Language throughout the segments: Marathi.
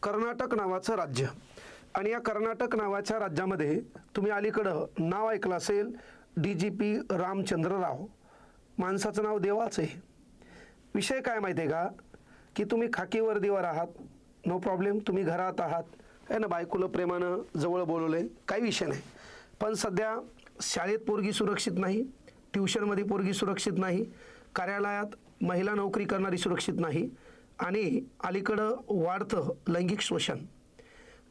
कर्नाटक नावाचं राज्य आणि या कर्नाटक नावाच्या राज्यामध्ये तुम्ही अलीकडं नाव ऐकलं असेल DGP रामचंद्र राव. माणसाचं नाव देवाचं आहे. विषय काय माहिती आहे का की तुम्ही खाकी वर्दीवर आहात, नो प्रॉब्लेम, तुम्ही घरात आहात आहे ना, बायकोला प्रेमानं जवळ बोलवलंय, काही विषय नाही. पण सध्या शाळेत पोरगी सुरक्षित नाही, ट्युशनमध्ये पोरगी सुरक्षित नाही, कार्यालयात महिला नोकरी करणारी सुरक्षित नाही आणि अलीकडं वाढतं लैंगिक शोषण.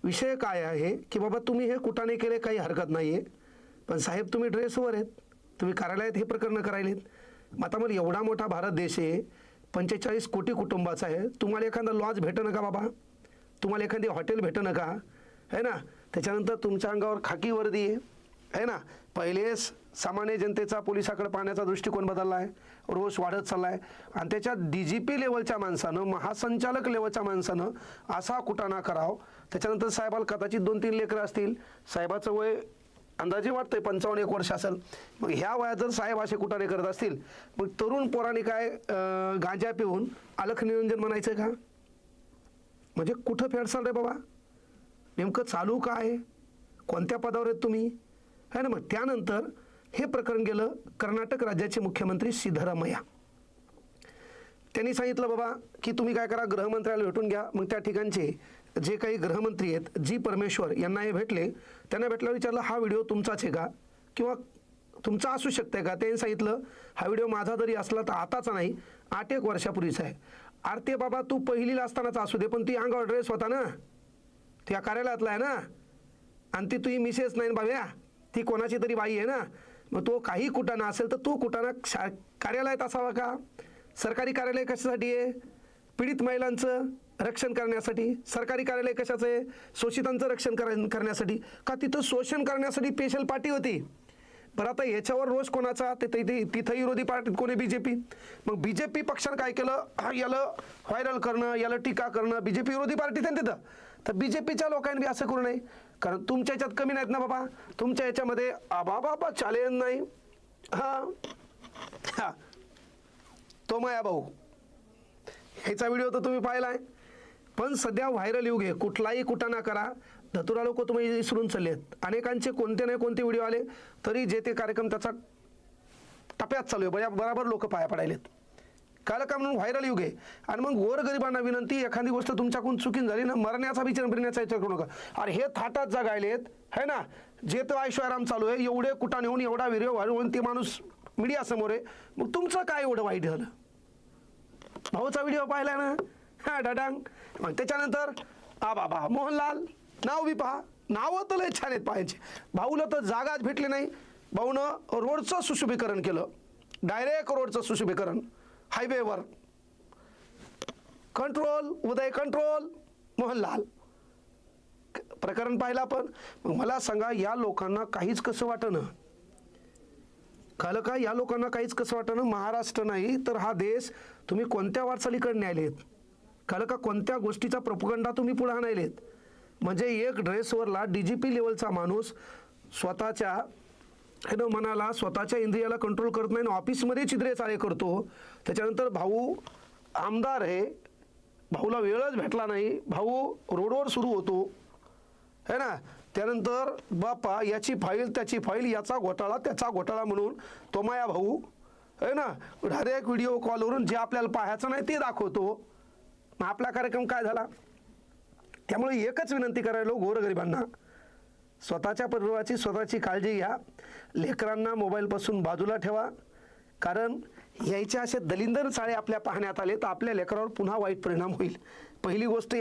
विषय काय आहे की बाबा तुम्ही हे कुठाने केले काही हरकत नाही आहे, पण साहेब तुम्ही ड्रेसवर आहेत, तुम्ही कार्यालयात हे प्रकरणं करायलेत. मग आता मला एवढा मोठा भारत देश आहे, 45 कोटी कुटुंबाचा आहे, तुम्हाला एखादा लॉज भेटणं का बाबा, तुम्हाला एखादी हॉटेल भेटणं का आहे ना. त्याच्यानंतर तुमच्या अंगावर खाकी वर्दी आहे ना. पहिले सामान्य जनतेचा पोलिसाकडे पाहण्याचा दृष्टिकोन बदलला आहे, रोष वाढत चालला आहे आणि त्याच्यात DGP लेवलच्या माणसानं, महासंचालक लेवलच्या माणसानं असा कुटाणा कराव. त्याच्यानंतर साहेबाला कदाचित 2-3 लेकरं असतील, साहेबाचं वय अंदाजे वाटतंय 55 वर्ष असेल. मग ह्या वयात जर साहेब असे कुटाणे करत असतील, मग तरुण पोरांनी काय गांजा पिऊन अलख निरंजन म्हणायचं का? म्हणजे कुठं फेडसाल रे बाबा, नेमकं चालू काय, कोणत्या पदावर आहेत तुम्ही है ना. मग त्यानंतर हे प्रकरण गेलं कर्नाटक राज्याचे मुख्यमंत्री सिद्धरामय्या. त्यांनी सांगितलं बाबा की तुम्ही काय करा, गृहमंत्र्याला भेटून घ्या. मग त्या ठिकाणचे जे काही गृहमंत्री आहेत जी परमेश्वर यांना हे भेटले, त्यांना भेटल्यावर विचारलं हा व्हिडिओ तुमचाच आहे का किंवा तुमचा असू शकते का. त्यांनी सांगितलं हा व्हिडिओ माझा जरी असला तर आताचा नाही, 8-1 वर्षापूर्वीचा आहे. अरे ते बाबा तू पहिलीला असतानाचा असू दे, पण ती अंगावर ड्रेस होता ना, त्या कार्यालयातला आहे ना, आणि ती तुझी मिसेस नाही बाब्या, ती कोणाची तरी बाई आहे ना. मग तो काही कुटाणा असेल तर तू कुटाणा कार्यालयात असावा का? सरकारी कार्यालय कशासाठी आहे? पीडित महिलांचं रक्षण करण्यासाठी. सरकारी कार्यालय कशाचं आहे? शोषितांचं रक्षण करण्यासाठी का? तिथं शोषण करण्यासाठी स्पेशल पार्टी होती. बरं आता याच्यावर रोष कोणाचा? ते तिथं विरोधी पार्टीत कोणी BJP. मग BJP पक्षानं काय केलं, याला व्हायरल करणं, याला टीका करणं, BJP विरोधी पार्टीत आहे तिथं. तर BJPच्या लोकांनी असं करू नये, कारण तुमच्या याच्यात कमी नाहीत ना बाबा, तुमच्या याच्यामध्ये बाबा चालेल नाही. हां तो माया भाऊ ह्याचा व्हिडिओ तर तुम्ही पाहिला आहे. पण सध्या व्हायरल युग आहे, कुठलाही कुटाणा करा, धतुरा लोक तुम्ही विसरून चालले आहेत. अनेकांचे कोणते नाही कोणते व्हिडिओ आले तरी जे ते कार्यक्रम त्याचा टप्प्यात चालू आहे, बरोबर लोक पाया पडायलेत. काल का म्हणून व्हायरल युग आहे. आणि मग गोरगरिबांना विनंती, एखादी गोष्ट तुमच्याकडून चुकीन झाली ना, मरण्याचा विचार फिरण्याचा विचार करू नका. अरे हे थाटात जगायलेत है ना, जे तो ऐश्वर्याराम चालू आहे, एवढे कुटाणे होऊन एवढा व्हिडिओ वाढवून ते माणूस मीडिया समोर आहे. मग तुमचं काय एवढं वाईट झालं? भाऊचा व्हिडिओ पाहिला ना, हा डडांग. मग त्याच्यानंतर बाबा मोहनलाल नाव बी पहा, नावं तर लय छान आहेत पाहायचे. भाऊला तर जागाच भेटली नाही, भाऊनं रोडचं सुशोभीकरण केलं, डायरेक्ट रोडचं सुशोभीकरण हायवेवर. कंट्रोल उदय, कंट्रोल मोहनलाल. प्रकरण पाहिलं आपण. मग मला सांगा या लोकांना काहीच कसं वाटणं, कळलं का? या लोकांना काहीच कसं वाटणं. महाराष्ट्र नाही तर हा देश तुम्ही कोणत्या वाटचालीकडे न्यायलेत, कळलं का? कोणत्या गोष्टीचा प्रोपगंडा तुम्ही पुढे आणायलेत. म्हणजे एक ड्रेसवरला DGP लेवलचा माणूस स्वतःच्या मनाला, स्वतःच्या इंद्रियाला कंट्रोल करत नाही, ऑफिसमध्ये छिद्रे चाळे करतो. त्याच्यानंतर भाऊ आमदार आहे, भाऊला वेळच भेटला नाही, भाऊ रोडवर सुरू होतो है ना. त्यानंतर बापा याची फाईल त्याची फाईल, याचा घोटाळा त्याचा घोटाळा म्हणून तो माया भाऊ है ना डायरेक्ट व्हिडिओ कॉलवरून जे आपल्याला पाहायचं नाही ते दाखवतो. मग आपला कार्यक्रम काय झाला? त्यामुळे एकच विनंती करायलो गोरगरिबांना, स्वतःच्या परिवाराची स्वतःची काळजी घ्या. लेकरांना मोबाईलपासून बाजूला ठेवा, कारण यायचे असे दलिंदर चाळे आपल्या पाहण्यात आले तर आपल्या लेकरावर पुन्हा वाईट परिणाम होईल. पहिली गोष्ट